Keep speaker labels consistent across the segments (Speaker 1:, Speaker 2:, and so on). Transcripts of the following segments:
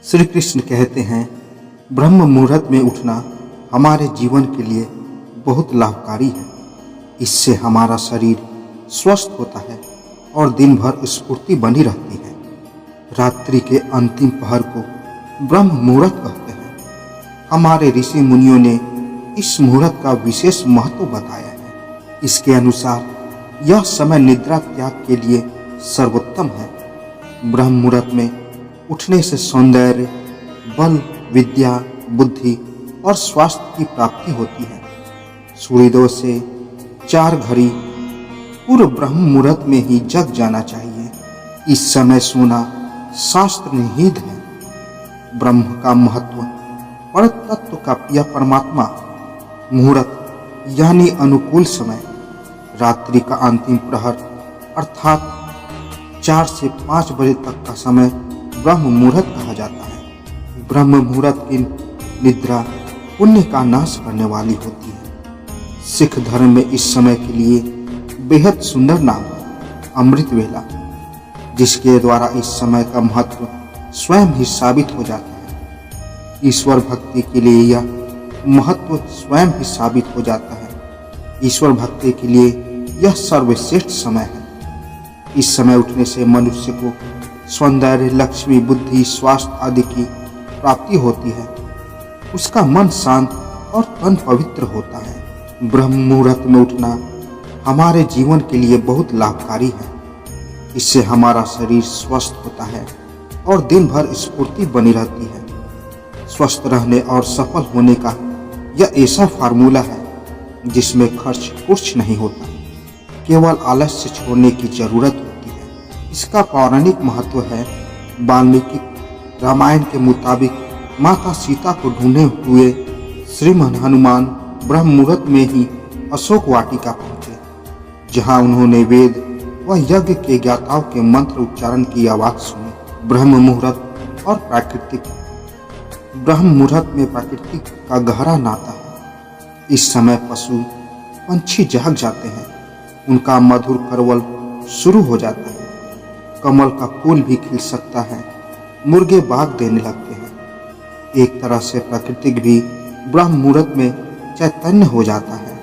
Speaker 1: श्री कृष्ण कहते हैं, ब्रह्म मुहूर्त में उठना हमारे जीवन के लिए बहुत लाभकारी है। इससे हमारा शरीर स्वस्थ होता है और दिन भर स्फूर्ति बनी रहती है। रात्रि के अंतिम पहर को ब्रह्म मुहूर्त कहते हैं। हमारे ऋषि मुनियों ने इस मुहूर्त का विशेष महत्व बताया है। इसके अनुसार यह समय निद्रा त्याग के लिए सर्वोत्तम है। ब्रह्म मुहूर्त में उठने से सौंदर्य, बल, विद्या, बुद्धि और स्वास्थ्य की प्राप्ति होती है। सूर्योदय से 4 घड़ी पूर्व ब्रह्म मुहूर्त में ही जग जाना चाहिए। इस समय सोना शास्त्र निहित है। ब्रह्म का महत्व, पर तत्व का प्रिय परमात्मा। मुहूर्त यानी अनुकूल समय, रात्रि का अंतिम प्रहर अर्थात 4 से 5 बजे तक का समय ब्रह्म मुहूर्त कहा जाता है। ब्रह्म मुहूर्त की निद्रा पुण्य का नाश करने वाली होती है। सिख धर्म में इस समय के लिए बेहद सुंदर नाम है, अमृत वेला, जिसके द्वारा इस समय का महत्व स्वयं ही साबित हो जाता है। ईश्वर भक्ति के लिए यह महत्व स्वयं ही साबित हो जाता है। ईश्वर भक्ति के लिए यह सर्वश्रेष्ठ समय है। इस समय उठने से मनुष्य को सौंदर्य, लक्ष्मी, बुद्धि, स्वास्थ्य आदि की प्राप्ति होती है। उसका मन शांत और तन पवित्र होता है। ब्रह्म मुहूर्त में उठना हमारे जीवन के लिए बहुत लाभकारी है। इससे हमारा शरीर स्वस्थ होता है और दिन भर स्फूर्ति बनी रहती है। स्वस्थ रहने और सफल होने का यह ऐसा फार्मूला है जिसमें खर्च कुछ नहीं होता, केवल आलस्य छोड़ने की जरूरत होती है। इसका पौराणिक महत्व है। वाल्मीकि रामायण के मुताबिक माता सीता को ढूंढे हुए श्रीमान हनुमान ब्रह्म मुहूर्त में ही अशोक वाटिका पहुंचे, जहां उन्होंने वेद व यज्ञ के ज्ञाताओं के मंत्र उच्चारण की आवाज सुनी। ब्रह्म मुहूर्त और प्राकृतिक। ब्रह्म मुहूर्त में प्रकृति का गहरा नाता है। इस समय पशु पंछी जाग जाते हैं, उनका मधुर करवल शुरू हो जाता है। कमल का फूल भी खिल सकता है, मुर्गे बाग देने लगते हैं। एक तरह से प्रकृति भी ब्रह्म मुहूर्त में चैतन्य हो जाता है।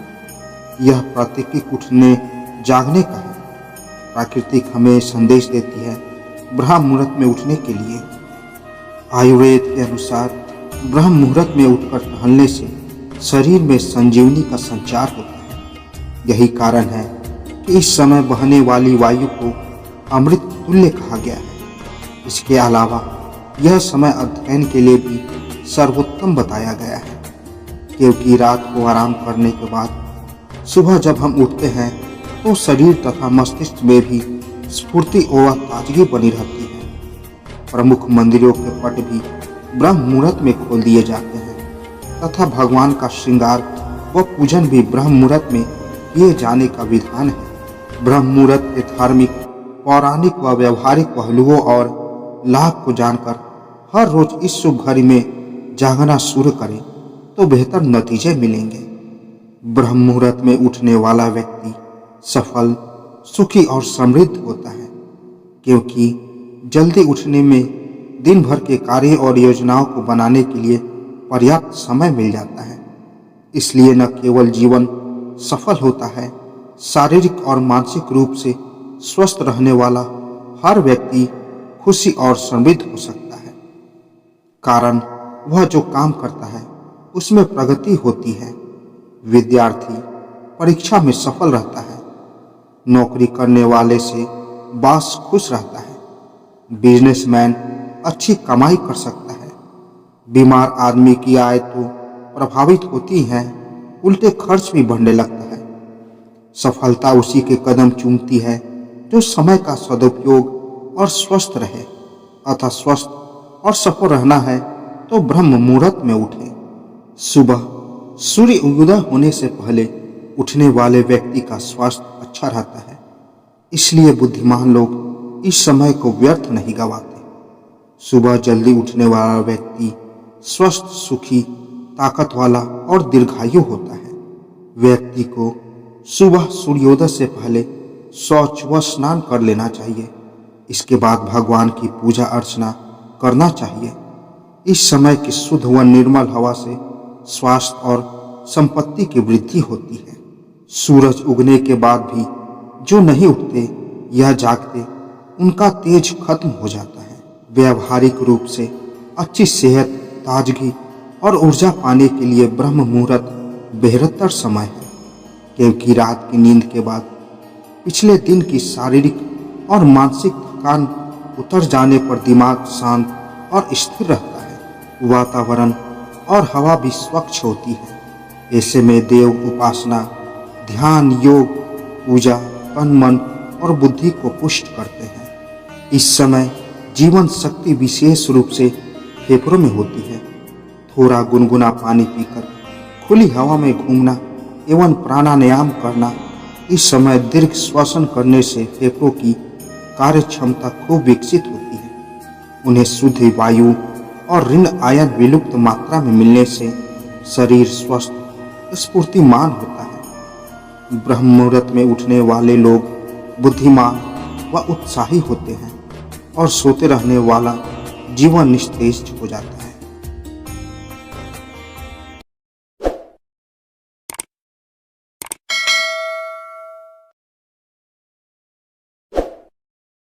Speaker 1: यह प्राकृतिक उठने जागने का है। प्राकृतिक हमें संदेश देती है ब्रह्म मुहूर्त में उठने के लिए। आयुर्वेद के अनुसार ब्रह्म मुहूर्त में उठकर टहलने से शरीर में संजीवनी का संचार होता है। यही कारण है कि इस समय बहने वाली वायु को अमृत तुल्य कहा गया है। इसके अलावा यह समय अध्ययन के लिए भी सर्वोत्तम बताया गया है, क्योंकि रात को आराम करने के बाद सुबह जब हम उठते हैं तो शरीर तथा मस्तिष्क में भी स्फूर्ति और ताजगी बनी रहती है। प्रमुख मंदिरों के पट भी ब्रह्म मुहूर्त में खोल दिए जाते हैं तथा भगवान का श्रृंगार व पूजन भी ब्रह्म मुहूर्त में किए जाने का विधान है। ब्रह्म मुहूर्त के धार्मिक, पौराणिक व व्यवहारिक पहलुओं और लाभ को जानकर हर रोज इस शुभ घड़ी में जागना शुरू करें तो बेहतर नतीजे मिलेंगे। ब्रह्म मुहूर्त में उठने वाला व्यक्ति सफल, सुखी और समृद्ध होता है, क्योंकि जल्दी उठने में दिन भर के कार्य और योजनाओं को बनाने के लिए पर्याप्त समय मिल जाता है। इसलिए न केवल जीवन सफल होता है, शारीरिक और मानसिक रूप से स्वस्थ रहने वाला हर व्यक्ति खुशी और समृद्ध हो सकता है। कारण वह जो काम करता है उसमें प्रगति होती है। विद्यार्थी परीक्षा में सफल रहता है। नौकरी करने वाले से बॉस खुश रहता है। बिजनेसमैन अच्छी कमाई कर सकता है। बीमार आदमी की आय तो प्रभावित होती है, उल्टे खर्च भी बढ़ने लगता है। सफलता उसी के कदम चूमती है जो समय का सदुपयोग और स्वस्थ रहे। अतः स्वस्थ और सफल रहना है तो ब्रह्म मुहूर्त में उठे। सुबह सूर्य उदय होने से पहले उठने वाले व्यक्ति का स्वास्थ्य अच्छा रहता है। इसलिए बुद्धिमान लोग इस समय को व्यर्थ नहीं गवाते। सुबह जल्दी उठने वाला व्यक्ति स्वस्थ, सुखी, ताकत वाला और दीर्घायु होता है। व्यक्ति को सुबह सूर्योदय से पहले शौच व स्नान कर लेना चाहिए। इसके बाद भगवान की पूजा अर्चना करना चाहिए। इस समय की शुद्ध व निर्मल हवा से स्वास्थ्य और संपत्ति की वृद्धि होती है। सूरज उगने के बाद भी जो नहीं उठते या जागते, उनका तेज खत्म हो जाता है। व्यावहारिक रूप से अच्छी सेहत, ताजगी और ऊर्जा पाने के लिए ब्रह्म मुहूर्त बेहतर समय है, क्योंकि रात की नींद के बाद पिछले दिन की शारीरिक और मानसिक थकान उतर जाने पर दिमाग शांत और स्थिर रहता है। वातावरण और हवा भी स्वच्छ होती है। ऐसे में देव उपासना, ध्यान, योग, पूजा तन, मन और बुद्धि को पुष्ट करते हैं। इस समय जीवन शक्ति विशेष रूप से फेफड़ों में होती है। थोड़ा गुनगुना पानी पीकर खुली हवा में घूमना एवं प्राणायाम करना, इस समय दीर्घ श्वसन करने से फेफड़ों की कार्य क्षमता खूब विकसित होती है। उन्हें शुद्ध वायु और ऋण आयन विलुप्त मात्रा में मिलने से शरीर स्वस्थ स्फूर्तिमान होता है। ब्रह्म मुहूर्त में उठने वाले लोग बुद्धिमान व उत्साही होते हैं और सोते रहने वाला जीवन निस्तेज हो जाता है।